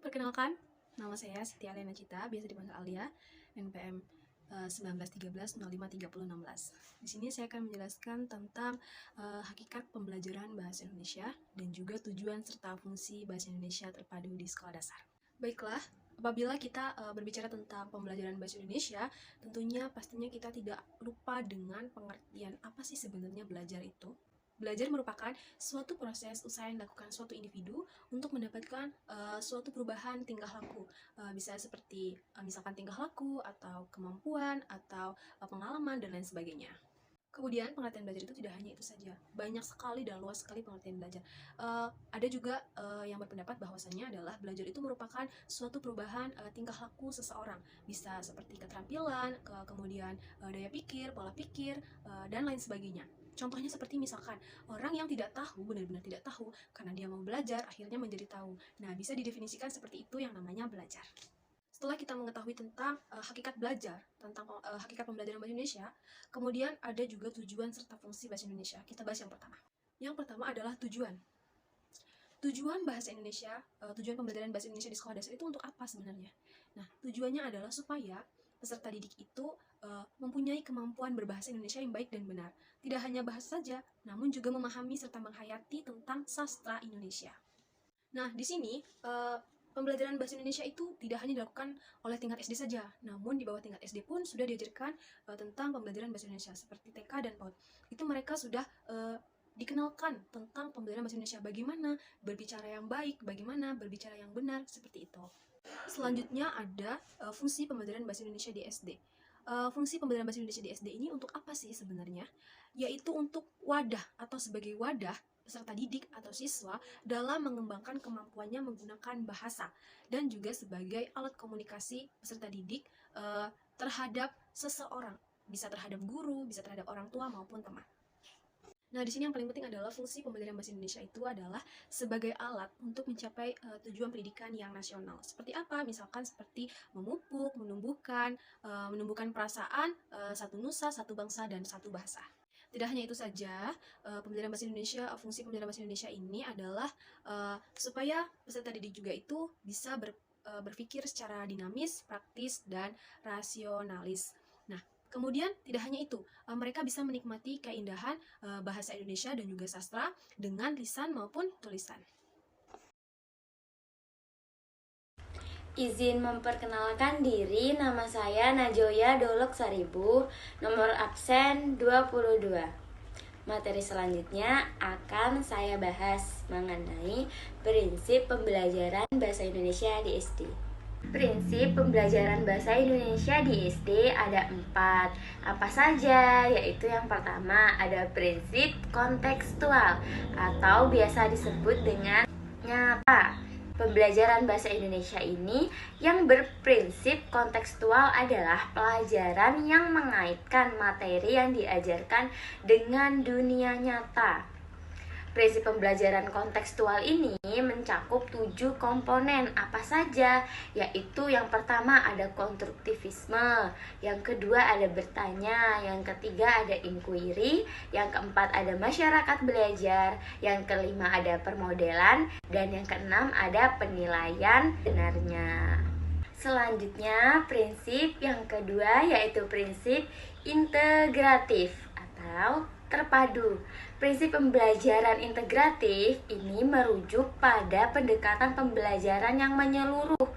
Perkenalkan, nama saya Siti Aliana Cita, biasa dipanggil Alia, NPM 1913053016. Di sini saya akan menjelaskan tentang hakikat pembelajaran bahasa Indonesia dan juga tujuan serta fungsi bahasa Indonesia terpadu di sekolah dasar. Baiklah, apabila kita berbicara tentang pembelajaran bahasa Indonesia, tentunya pastinya kita tidak lupa dengan pengertian apa sih sebenarnya belajar itu. Belajar merupakan suatu proses usaha yang dilakukan suatu individu untuk mendapatkan suatu perubahan tingkah laku. Bisa seperti misalkan tingkah laku, atau kemampuan, atau pengalaman, dan lain sebagainya. Kemudian pengertian belajar itu tidak hanya itu saja, banyak sekali dan luas sekali pengertian belajar. Ada juga yang berpendapat bahwasanya adalah belajar itu merupakan suatu perubahan tingkah laku seseorang, bisa seperti keterampilan, kemudian daya pikir, pola pikir, dan lain sebagainya. Contohnya seperti misalkan orang yang tidak tahu, benar-benar tidak tahu, karena dia mau belajar, akhirnya menjadi tahu. Nah, bisa didefinisikan seperti itu yang namanya belajar. Setelah kita mengetahui tentang hakikat belajar, tentang hakikat pembelajaran bahasa Indonesia, kemudian ada juga tujuan serta fungsi bahasa Indonesia. Kita bahas yang pertama. Yang pertama adalah tujuan. Tujuan bahasa Indonesia, tujuan pembelajaran bahasa Indonesia di sekolah dasar itu untuk apa sebenarnya? Nah, tujuannya adalah supaya peserta didik itu mempunyai kemampuan berbahasa Indonesia yang baik dan benar. Tidak hanya bahasa saja, namun juga memahami serta menghayati tentang sastra Indonesia. Nah, di sini pembelajaran bahasa Indonesia itu tidak hanya dilakukan oleh tingkat SD saja, namun di bawah tingkat SD pun sudah diajarkan tentang pembelajaran bahasa Indonesia seperti TK dan PAUD. Itu mereka sudah dikenalkan tentang pembelajaran bahasa Indonesia, bagaimana berbicara yang baik, bagaimana berbicara yang benar, seperti itu. Selanjutnya ada fungsi pembelajaran bahasa Indonesia di SD. Fungsi pembelajaran bahasa Indonesia di SD ini untuk apa sih sebenarnya? Yaitu untuk wadah atau sebagai wadah peserta didik atau siswa dalam mengembangkan kemampuannya menggunakan bahasa, dan juga sebagai alat komunikasi peserta didik terhadap seseorang, bisa terhadap guru, bisa terhadap orang tua maupun teman. Nah, di sini yang paling penting adalah fungsi pembelajaran bahasa Indonesia itu adalah sebagai alat untuk mencapai tujuan pendidikan yang nasional. Seperti apa? Misalkan seperti memupuk, menumbuhkan perasaan satu nusa, satu bangsa, dan satu bahasa. Tidak hanya itu saja, pembelajaran bahasa Indonesia, fungsi pembelajaran bahasa Indonesia ini adalah supaya peserta didik juga itu bisa berpikir secara dinamis, praktis, dan rasionalis. Nah, kemudian tidak hanya itu, mereka bisa menikmati keindahan bahasa Indonesia dan juga sastra dengan lisan maupun tulisan. Izin memperkenalkan diri, nama saya Najoya Dolok Saribu, nomor absen 22. Materi selanjutnya akan saya bahas mengenai prinsip pembelajaran bahasa Indonesia di SD. Prinsip pembelajaran bahasa Indonesia di SD ada 4. Apa saja? Yaitu yang pertama ada prinsip kontekstual atau biasa disebut dengan nyata. Pembelajaran bahasa Indonesia ini yang berprinsip kontekstual adalah pelajaran yang mengaitkan materi yang diajarkan dengan dunia nyata. Prinsip pembelajaran kontekstual ini mencakup 7 komponen apa saja, yaitu yang pertama ada konstruktivisme, yang kedua ada bertanya, yang ketiga ada inquiry, yang keempat ada masyarakat belajar, yang kelima ada permodelan, dan yang keenam ada penilaian benarnya. Selanjutnya, prinsip yang kedua yaitu prinsip integratif atau terpadu. Prinsip pembelajaran integratif ini merujuk pada pendekatan pembelajaran yang menyeluruh.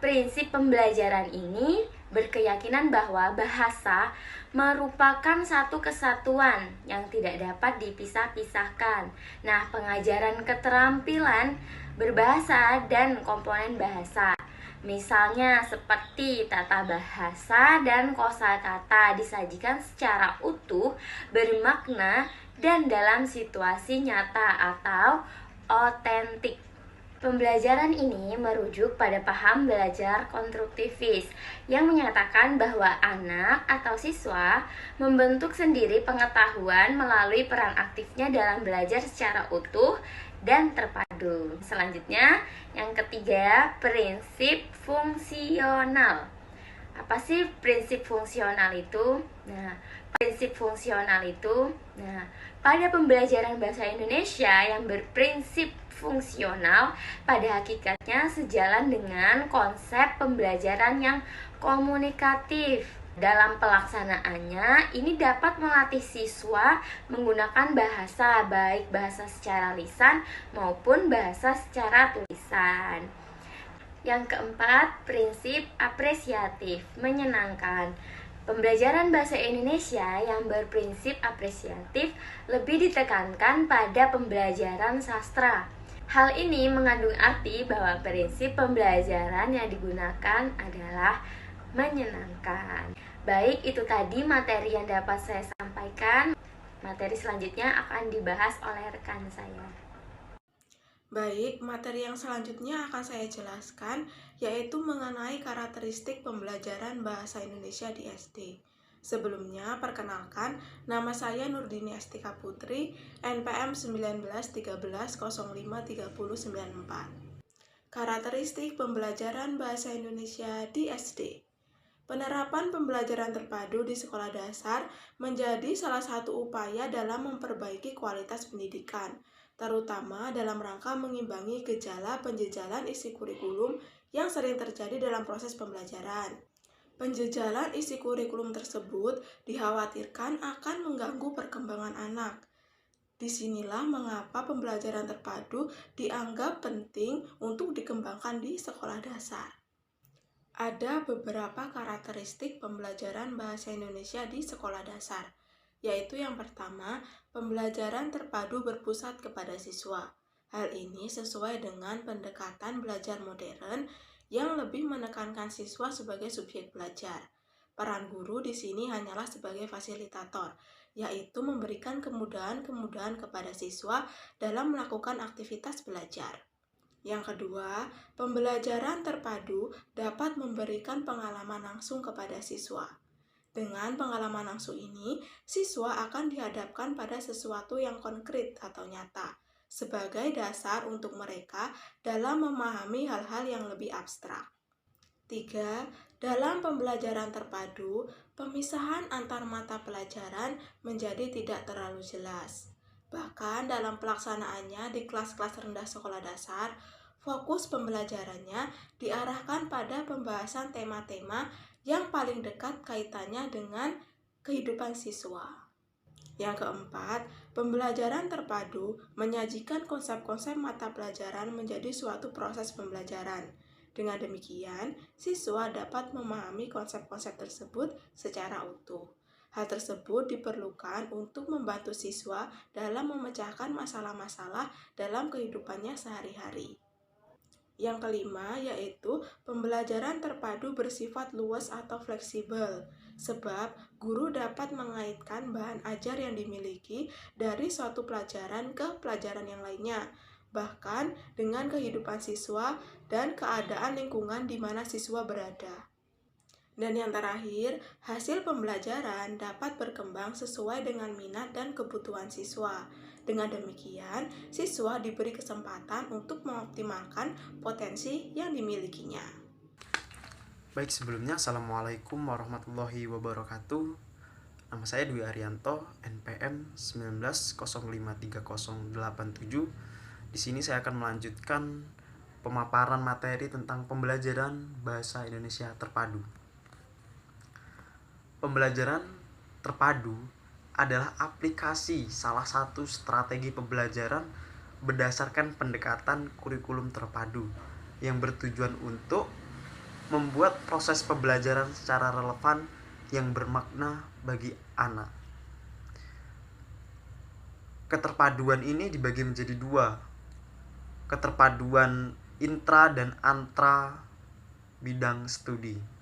Prinsip pembelajaran ini berkeyakinan bahwa bahasa merupakan satu kesatuan yang tidak dapat dipisah-pisahkan. Nah, pengajaran keterampilan berbahasa dan komponen bahasa, misalnya seperti tata bahasa dan kosakata disajikan secara utuh, bermakna, dan dalam situasi nyata atau otentik. Pembelajaran ini merujuk pada paham belajar konstruktivis yang menyatakan bahwa anak atau siswa membentuk sendiri pengetahuan melalui peran aktifnya dalam belajar secara utuh dan terpadu. Selanjutnya, yang ketiga, prinsip fungsional. Apa sih prinsip fungsional itu? Pada pembelajaran bahasa Indonesia yang berprinsip fungsional pada hakikatnya sejalan dengan konsep pembelajaran yang komunikatif. Dalam pelaksanaannya, ini dapat melatih siswa menggunakan bahasa, baik bahasa secara lisan maupun bahasa secara tulisan. Yang keempat, prinsip apresiatif, menyenangkan. Pembelajaran bahasa Indonesia yang berprinsip apresiatif lebih ditekankan pada pembelajaran sastra. Hal ini mengandung arti bahwa prinsip pembelajaran yang digunakan adalah menyenangkan. Baik, itu tadi materi yang dapat saya sampaikan. Materi selanjutnya akan dibahas oleh rekan saya. Baik, materi yang selanjutnya akan saya jelaskan, yaitu mengenai karakteristik pembelajaran bahasa Indonesia di SD. Sebelumnya, perkenalkan, nama saya Nurdini Estika Putri, NPM 1913053094. Karakteristik pembelajaran bahasa Indonesia di SD. Penerapan pembelajaran terpadu di sekolah dasar menjadi salah satu upaya dalam memperbaiki kualitas pendidikan, terutama dalam rangka mengimbangi gejala penjejalan isi kurikulum yang sering terjadi dalam proses pembelajaran. Penjejalan isi kurikulum tersebut dikhawatirkan akan mengganggu perkembangan anak. Disinilah mengapa pembelajaran terpadu dianggap penting untuk dikembangkan di sekolah dasar. Ada beberapa karakteristik pembelajaran bahasa Indonesia di sekolah dasar, yaitu yang pertama, pembelajaran terpadu berpusat kepada siswa. Hal ini sesuai dengan pendekatan belajar modern yang lebih menekankan siswa sebagai subjek belajar. Peran guru di sini hanyalah sebagai fasilitator, yaitu memberikan kemudahan-kemudahan kepada siswa dalam melakukan aktivitas belajar. Yang kedua, pembelajaran terpadu dapat memberikan pengalaman langsung kepada siswa. Dengan pengalaman langsung ini, siswa akan dihadapkan pada sesuatu yang konkret atau nyata, sebagai dasar untuk mereka dalam memahami hal-hal yang lebih abstrak. 3. Dalam pembelajaran terpadu, pemisahan antar mata pelajaran menjadi tidak terlalu jelas. Bahkan dalam pelaksanaannya di kelas-kelas rendah sekolah dasar, fokus pembelajarannya diarahkan pada pembahasan tema-tema yang paling dekat kaitannya dengan kehidupan siswa. Yang keempat, pembelajaran terpadu menyajikan konsep-konsep mata pelajaran menjadi suatu proses pembelajaran. Dengan demikian, siswa dapat memahami konsep-konsep tersebut secara utuh. Hal tersebut diperlukan untuk membantu siswa dalam memecahkan masalah-masalah dalam kehidupannya sehari-hari. Yang kelima, yaitu pembelajaran terpadu bersifat luas atau fleksibel, sebab guru dapat mengaitkan bahan ajar yang dimiliki dari suatu pelajaran ke pelajaran yang lainnya, bahkan dengan kehidupan siswa dan keadaan lingkungan di mana siswa berada. Dan yang terakhir, hasil pembelajaran dapat berkembang sesuai dengan minat dan kebutuhan siswa. Dengan demikian, siswa diberi kesempatan untuk mengoptimalkan potensi yang dimilikinya. Baik, sebelumnya Assalamualaikum warahmatullahi wabarakatuh. Nama saya Dwi Arianto, NPM 19053087. Di sini saya akan melanjutkan pemaparan materi tentang pembelajaran bahasa Indonesia terpadu. Pembelajaran terpadu adalah aplikasi salah satu strategi pembelajaran berdasarkan pendekatan kurikulum terpadu yang bertujuan untuk membuat proses pembelajaran secara relevan yang bermakna bagi anak. Keterpaduan ini dibagi menjadi dua, keterpaduan intra dan antra bidang studi.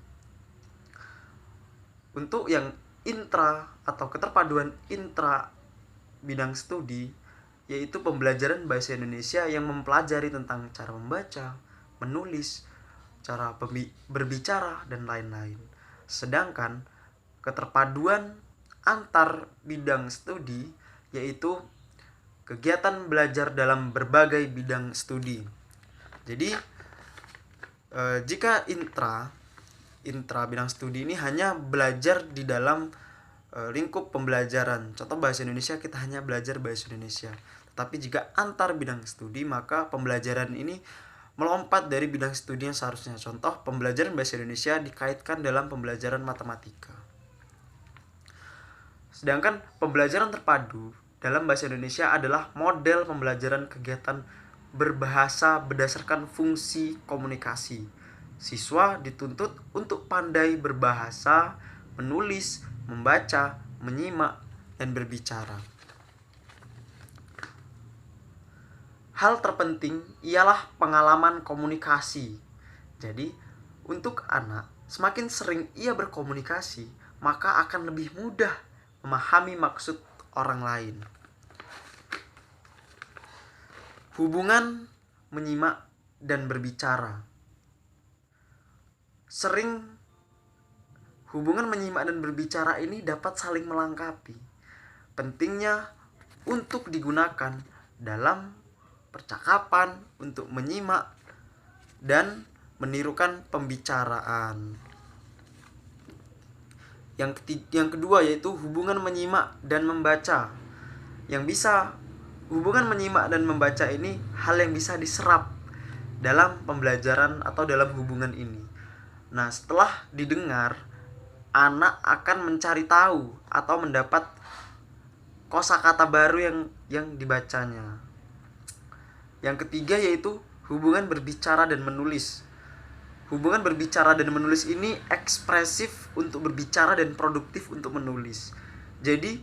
Untuk yang intra atau keterpaduan intra bidang studi, yaitu pembelajaran bahasa Indonesia yang mempelajari tentang cara membaca, menulis, cara berbicara, dan lain-lain. Sedangkan keterpaduan antar bidang studi yaitu kegiatan belajar dalam berbagai bidang studi. Jadi jika intra intra bidang studi ini hanya belajar di dalam lingkup pembelajaran. Contoh bahasa Indonesia, kita hanya belajar bahasa Indonesia. Tapi jika antar bidang studi, maka pembelajaran ini melompat dari bidang studi yang seharusnya. Contoh, pembelajaran bahasa Indonesia dikaitkan dalam pembelajaran matematika. Sedangkan pembelajaran terpadu dalam bahasa Indonesia adalah model pembelajaran kegiatan berbahasa berdasarkan fungsi komunikasi. Siswa dituntut untuk pandai berbahasa, menulis, membaca, menyimak, dan berbicara. Hal terpenting ialah pengalaman komunikasi. Jadi, untuk anak, semakin sering ia berkomunikasi, maka akan lebih mudah memahami maksud orang lain. Hubungan menyimak dan berbicara. Hubungan menyimak dan berbicara ini dapat saling melengkapi. Pentingnya untuk digunakan dalam percakapan untuk menyimak dan menirukan pembicaraan. Yang kedua yaitu hubungan menyimak dan membaca. Hubungan menyimak dan membaca ini hal yang bisa diserap dalam pembelajaran atau dalam hubungan ini. Nah, setelah didengar, anak akan mencari tahu atau mendapat kosakata baru yang dibacanya. Yang ketiga yaitu hubungan berbicara dan menulis. Hubungan berbicara dan menulis ini ekspresif untuk berbicara dan produktif untuk menulis. Jadi,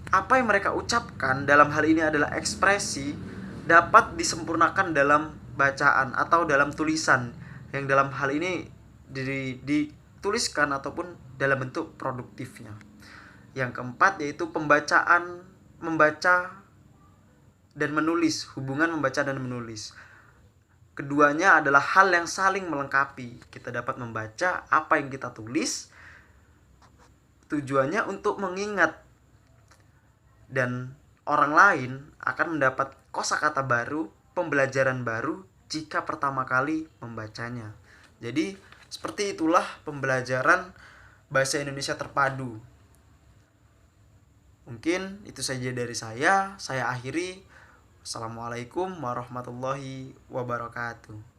apa yang mereka ucapkan dalam hal ini adalah ekspresi, dapat disempurnakan dalam bacaan atau dalam tulisan, yang dalam hal ini dituliskan ataupun dalam bentuk produktifnya. Yang keempat yaitu membaca dan menulis, hubungan membaca dan menulis. Keduanya adalah hal yang saling melengkapi. Kita dapat membaca apa yang kita tulis, tujuannya untuk mengingat, dan orang lain akan mendapat kosakata baru, pembelajaran baru jika pertama kali membacanya. Jadi seperti itulah pembelajaran bahasa Indonesia terpadu. Mungkin itu saja dari saya akhiri. Assalamualaikum warahmatullahi wabarakatuh.